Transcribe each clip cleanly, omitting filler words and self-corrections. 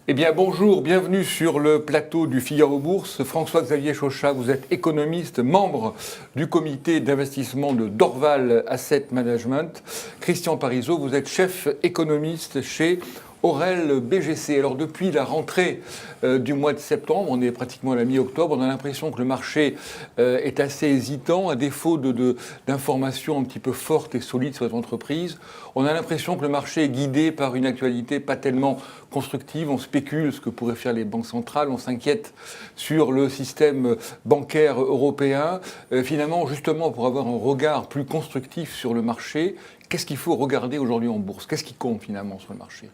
Eh bien bonjour, bienvenue sur le plateau du Figaro Bourse. François-Xavier Chauchat, vous êtes économiste, membre du comité d'investissement de Dorval Asset Management. Christian Parizeau, vous êtes chef économiste chez Aurel BGC. Alors depuis la rentrée du mois de septembre, on est pratiquement à la mi-octobre, on a l'impression que le marché est assez hésitant, à défaut d'informations un petit peu fortes et solides sur les entreprises. On a l'impression que le marché est guidé par une actualité pas tellement constructive. On spécule ce que pourraient faire les banques centrales, on s'inquiète sur le système bancaire européen. Finalement, justement, pour avoir un regard plus constructif sur le marché, qu'est-ce qu'il faut regarder aujourd'hui en bourse? Qu'est-ce qui compte finalement sur le marché?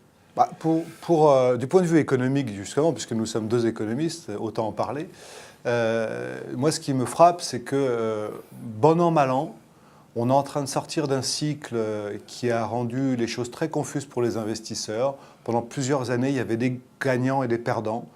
Du point de vue économique, justement, puisque nous sommes deux économistes, autant en parler, moi ce qui me frappe, c'est que, bon an, mal an, on est en train de sortir d'un cycle qui a rendu les choses très confuses pour les investisseurs. Pendant plusieurs années, il y avait des gagnants et des perdants,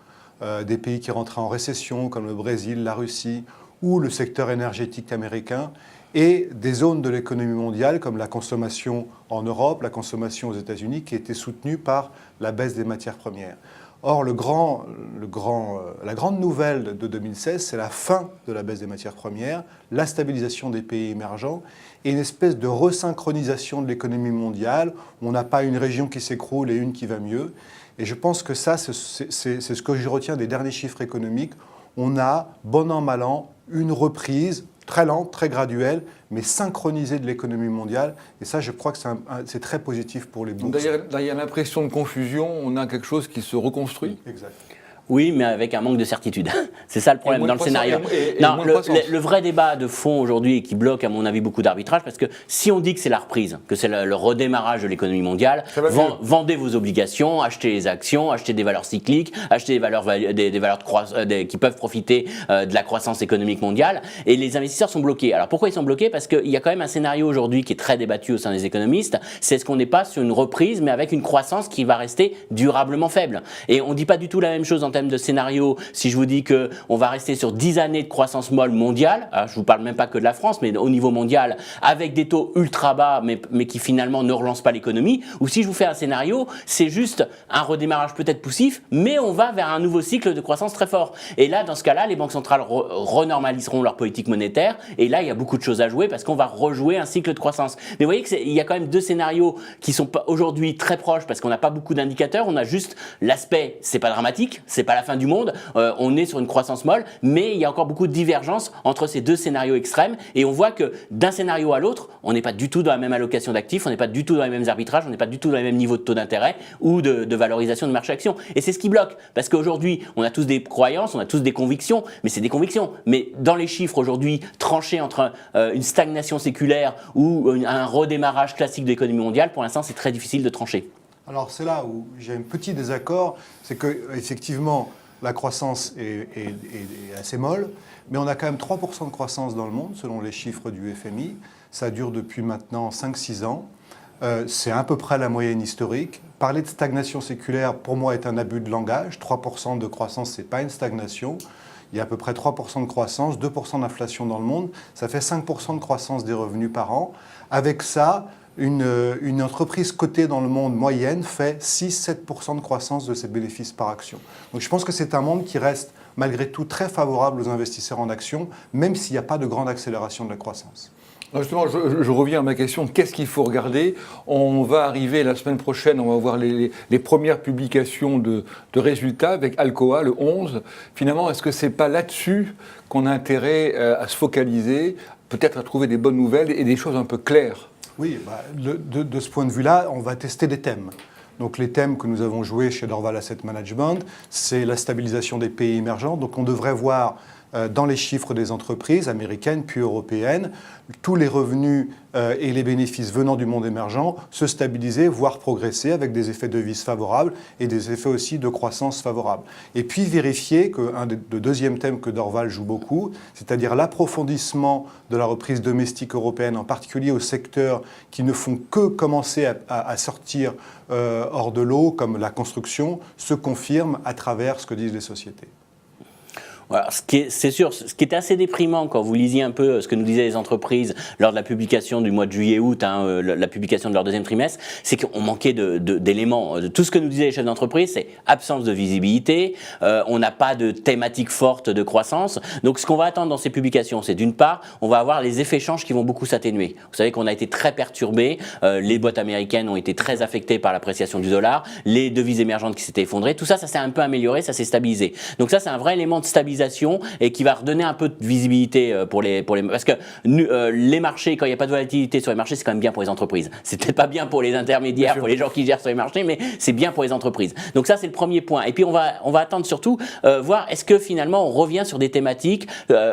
des pays qui rentraient en récession, comme le Brésil, la Russie, ou le secteur énergétique américain, et des zones de l'économie mondiale, comme la consommation en Europe, la consommation aux États-Unis, qui étaient soutenues par la baisse des matières premières. Or, la grande nouvelle de 2016, c'est la fin de la baisse des matières premières, la stabilisation des pays émergents et une espèce de resynchronisation de l'économie mondiale. On n'a pas une région qui s'écroule et une qui va mieux. Et je pense que ça, c'est ce que je retiens des derniers chiffres économiques. On a, bon an, mal an, une reprise très lente, très graduelle, mais synchronisée de l'économie mondiale. Et ça, je crois que c'est très positif pour les bourses. Derrière l'impression de confusion, on a quelque chose qui se reconstruit. Exact. Oui, mais avec un manque de certitude. C'est ça le problème dans le scénario. Non, le vrai débat de fond aujourd'hui qui bloque, à mon avis, beaucoup d'arbitrage, parce que si on dit que c'est la reprise, que c'est le redémarrage de l'économie mondiale, vendez vos obligations, achetez les actions, achetez des valeurs cycliques, achetez des valeurs qui peuvent profiter de la croissance économique mondiale, et les investisseurs sont bloqués. Alors pourquoi ils sont bloqués? Parce qu'il y a quand même un scénario aujourd'hui qui est très débattu au sein des économistes, c'est est-ce qu'on n'est pas sur une reprise, mais avec une croissance qui va rester durablement faible. Et on ne dit pas du tout la même chose en termes de scénario. Si je vous dis qu'on va rester sur 10 années de croissance molle mondiale, je ne vous parle même pas que de la France, mais au niveau mondial, avec des taux ultra bas, mais qui finalement ne relancent pas l'économie, ou si je vous fais un scénario, c'est juste un redémarrage peut-être poussif, mais on va vers un nouveau cycle de croissance très fort. Et là, dans ce cas-là, les banques centrales renormaliseront leur politique monétaire, et là, il y a beaucoup de choses à jouer parce qu'on va rejouer un cycle de croissance. Mais vous voyez qu'il y a quand même deux scénarios qui sont aujourd'hui très proches parce qu'on n'a pas beaucoup d'indicateurs, on a juste l'aspect, c'est pas dramatique, c'est pas la fin du monde, on est sur une croissance molle, mais il y a encore beaucoup de divergences entre ces deux scénarios extrêmes et on voit que d'un scénario à l'autre, on n'est pas du tout dans la même allocation d'actifs, on n'est pas du tout dans les mêmes arbitrages, on n'est pas du tout dans les mêmes niveaux de taux d'intérêt ou de valorisation de marché action. Et c'est ce qui bloque, parce qu'aujourd'hui, on a tous des croyances, on a tous des convictions, mais c'est des convictions. Mais dans les chiffres aujourd'hui, tranchés entre une stagnation séculaire ou un redémarrage classique de l'économie mondiale, pour l'instant, c'est très difficile de trancher. Alors c'est là où j'ai un petit désaccord, c'est qu'effectivement la croissance est assez molle, mais on a quand même 3% de croissance dans le monde selon les chiffres du FMI, ça dure depuis maintenant 5-6 ans, c'est à peu près la moyenne historique. Parler de stagnation séculaire pour moi est un abus de langage, 3% de croissance c'est pas une stagnation. Il y a à peu près 3% de croissance, 2% d'inflation dans le monde, ça fait 5% de croissance des revenus par an. Avec ça, une entreprise cotée dans le monde moyenne fait 6-7% de croissance de ses bénéfices par action. Donc je pense que c'est un monde qui reste malgré tout très favorable aux investisseurs en actions, même s'il n'y a pas de grande accélération de la croissance. Alors justement, je reviens à ma question, qu'est-ce qu'il faut regarder? On va arriver la semaine prochaine, on va voir les premières publications de résultats avec Alcoa, le 11. Finalement, est-ce que ce n'est pas là-dessus qu'on a intérêt à se focaliser, peut-être à trouver des bonnes nouvelles et des choses un peu claires? Oui, de ce point de vue-là, on va tester des thèmes. Donc les thèmes que nous avons joués chez Dorval Asset Management, c'est la stabilisation des pays émergents. Donc on devrait voir dans les chiffres des entreprises américaines puis européennes, tous les revenus et les bénéfices venant du monde émergent se stabiliser, voire progresser avec des effets de devise favorables et des effets aussi de croissance favorables. Et puis vérifier le deuxième thème que Dorval joue beaucoup, c'est-à-dire l'approfondissement de la reprise domestique européenne, en particulier aux secteurs qui ne font que commencer à sortir hors de l'eau, comme la construction, se confirme à travers ce que disent les sociétés. Voilà, c'est sûr, ce qui était assez déprimant quand vous lisiez un peu ce que nous disaient les entreprises lors de la publication du mois de juillet-août, la publication de leur deuxième trimestre, c'est qu'on manquait d'éléments. Tout ce que nous disaient les chefs d'entreprise, c'est absence de visibilité, on n'a pas de thématique forte de croissance. Donc ce qu'on va attendre dans ces publications, c'est d'une part, on va avoir les effets change qui vont beaucoup s'atténuer. Vous savez qu'on a été très perturbés, les boîtes américaines ont été très affectées par l'appréciation du dollar, les devises émergentes qui s'étaient effondrées, tout ça, ça s'est un peu amélioré, ça s'est stabilisé. Donc ça, c'est un vrai élément de stabilisation et qui va redonner un peu de visibilité pour les parce que les marchés, quand il n'y a pas de volatilité sur les marchés, c'est quand même bien pour les entreprises. C'est peut-être pas bien pour les intermédiaires, pour les gens qui gèrent sur les marchés, mais c'est bien pour les entreprises. Donc ça, c'est le premier point. Et puis on va attendre surtout voir est-ce que finalement on revient sur des thématiques,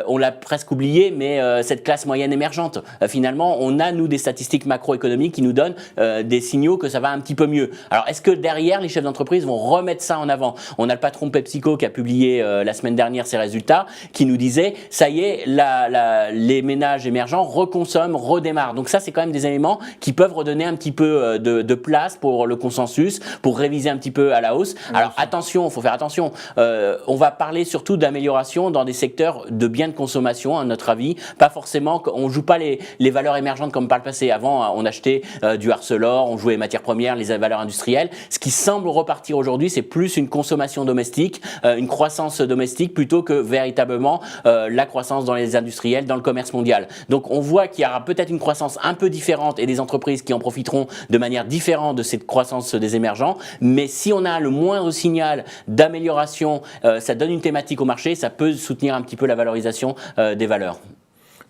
on l'a presque oublié, mais cette classe moyenne émergente, finalement, on a nous des statistiques macroéconomiques qui nous donnent des signaux que ça va un petit peu mieux. Alors est-ce que derrière les chefs d'entreprise vont remettre ça en avant? On a le patron PepsiCo qui a publié la semaine dernière ses résultats, qui nous disait ça y est, les ménages émergents reconsomment, redémarrent. Donc ça, c'est quand même des éléments qui peuvent redonner un petit peu de place pour le consensus, pour réviser un petit peu à la hausse. Alors attention, il faut faire attention. On va parler surtout d'amélioration dans des secteurs de biens de consommation, à notre avis. Pas forcément, on ne joue pas les valeurs émergentes comme par le passé. Avant, on achetait du Arcelor, on jouait les matières premières, les valeurs industrielles. Ce qui semble repartir aujourd'hui, c'est plus une consommation domestique, une croissance domestique plutôt que véritablement la croissance dans les industriels, dans le commerce mondial. Donc on voit qu'il y aura peut-être une croissance un peu différente et des entreprises qui en profiteront de manière différente de cette croissance des émergents. Mais si on a le moindre signal d'amélioration, ça donne une thématique au marché, ça peut soutenir un petit peu la valorisation des valeurs.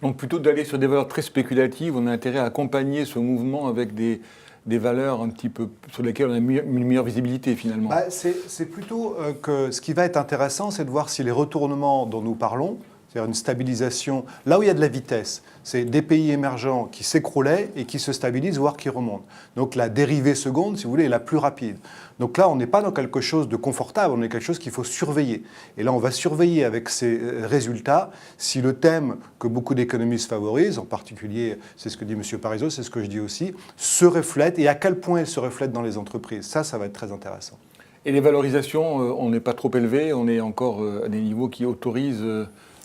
Donc plutôt que d'aller sur des valeurs très spéculatives, on a intérêt à accompagner ce mouvement avec des valeurs un petit peu sur lesquelles on a une meilleure visibilité finalement. C'est plutôt que ce qui va être intéressant, c'est de voir si les retournements dont nous parlons, c'est-à-dire une stabilisation, là où il y a de la vitesse, c'est des pays émergents qui s'écroulaient et qui se stabilisent, voire qui remontent. Donc la dérivée seconde, si vous voulez, est la plus rapide. Donc là, on n'est pas dans quelque chose de confortable, on est quelque chose qu'il faut surveiller. Et là, on va surveiller avec ces résultats si le thème que beaucoup d'économistes favorisent, en particulier, c'est ce que dit M. Parisot, c'est ce que je dis aussi, se reflète et à quel point il se reflète dans les entreprises. Ça va être très intéressant. Et les valorisations, on n'est pas trop élevé, on est encore à des niveaux qui autorisent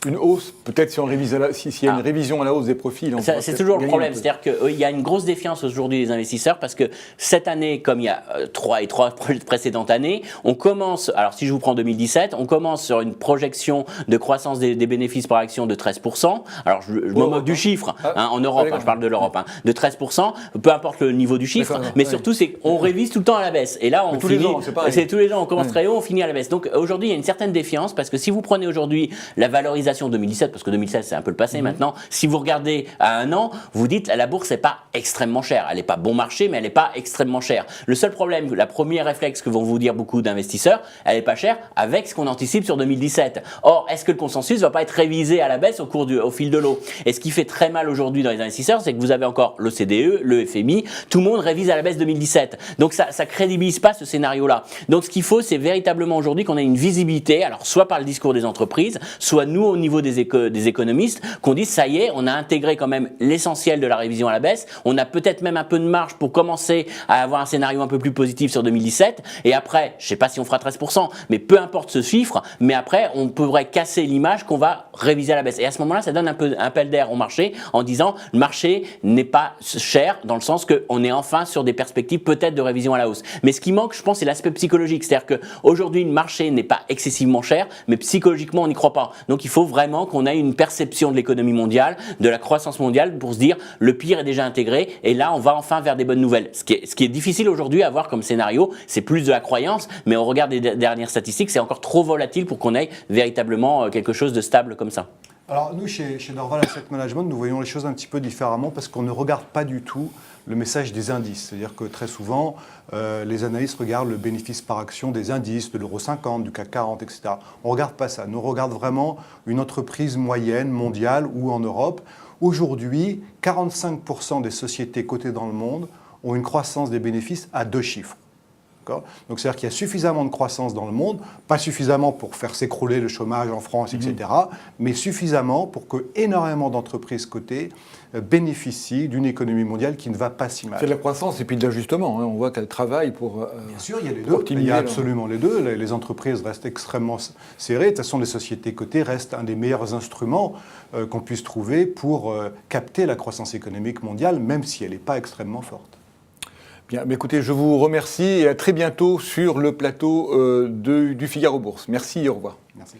une hausse, peut-être si on révise s'il y a une révision à la hausse des profits. C'est toujours le problème, c'est-à-dire qu'il y a une grosse défiance aujourd'hui des investisseurs parce que cette année, comme il y a trois précédentes années, on commence, alors si je vous prends 2017, on commence sur une projection de croissance des bénéfices par action de 13%. Alors je me moque du chiffre, en Europe, je parle de l'Europe, de 13%, peu importe le niveau du chiffre, mais surtout c'est qu'on révise tout le temps à la baisse. Et là, on finit, c'est tous les ans, on commence très haut, on finit à la baisse. Donc aujourd'hui, il y a une certaine défiance parce que si vous prenez aujourd'hui la valorisation 2017, parce que 2017 c'est un peu le passé maintenant, si vous regardez à un an, vous dites la bourse n'est pas extrêmement chère, elle n'est pas bon marché, mais elle n'est pas extrêmement chère. Le seul problème, la première réflexe que vont vous dire beaucoup d'investisseurs, elle n'est pas chère avec ce qu'on anticipe sur 2017. Or, est-ce que le consensus ne va pas être révisé à la baisse au fil de l'eau? Et ce qui fait très mal aujourd'hui dans les investisseurs, c'est que vous avez encore l'OCDE, le FMI, tout le monde révise à la baisse 2017. Donc ça ne crédibilise pas ce scénario-là. Donc ce qu'il faut, c'est véritablement aujourd'hui qu'on ait une visibilité, alors soit par le discours des entreprises, soit nous au niveau des économistes, qu'on dise ça y est, on a intégré quand même l'essentiel de la révision à la baisse, on a peut-être même un peu de marge pour commencer à avoir un scénario un peu plus positif sur 2017, et après, je ne sais pas si on fera 13%, mais peu importe ce chiffre, mais après, on pourrait casser l'image qu'on va réviser à la baisse. Et à ce moment-là, ça donne un peu un appel d'air au marché en disant, le marché n'est pas cher, dans le sens qu'on est enfin sur des perspectives peut-être de révision à la hausse. Mais ce qui manque, je pense, c'est l'aspect psychologique, c'est-à-dire qu'aujourd'hui, le marché n'est pas excessivement cher, mais psychologiquement, on n'y croit pas. Donc, il faut vraiment qu'on ait une perception de l'économie mondiale, de la croissance mondiale, pour se dire le pire est déjà intégré et là on va enfin vers des bonnes nouvelles. Ce qui est difficile aujourd'hui à voir comme scénario, c'est plus de la croyance, mais au regard des dernières statistiques, c'est encore trop volatile pour qu'on ait véritablement quelque chose de stable comme ça. Alors nous, chez Dorval Asset Management, nous voyons les choses un petit peu différemment parce qu'on ne regarde pas du tout le message des indices. C'est-à-dire que très souvent, les analystes regardent le bénéfice par action des indices, de l'euro 50, du CAC 40, etc. On ne regarde pas ça. Nous regardons vraiment une entreprise moyenne, mondiale ou en Europe. Aujourd'hui, 45% des sociétés cotées dans le monde ont une croissance des bénéfices à 2 chiffres. D'accord ? Donc c'est-à-dire qu'il y a suffisamment de croissance dans le monde, pas suffisamment pour faire s'écrouler le chômage en France, etc., mais suffisamment pour que énormément d'entreprises cotées bénéficient d'une économie mondiale qui ne va pas si mal. C'est de la croissance et puis de l'ajustement. Hein. On voit qu'elles travaillent pour bien sûr, il y a les deux. Il y a absolument les deux. Les entreprises restent extrêmement serrées. De toute façon, les sociétés cotées restent un des meilleurs instruments qu'on puisse trouver pour capter la croissance économique mondiale, même si elle n'est pas extrêmement forte. Bien, mais écoutez, je vous remercie et à très bientôt sur le plateau du Figaro Bourse. Merci et au revoir. Merci.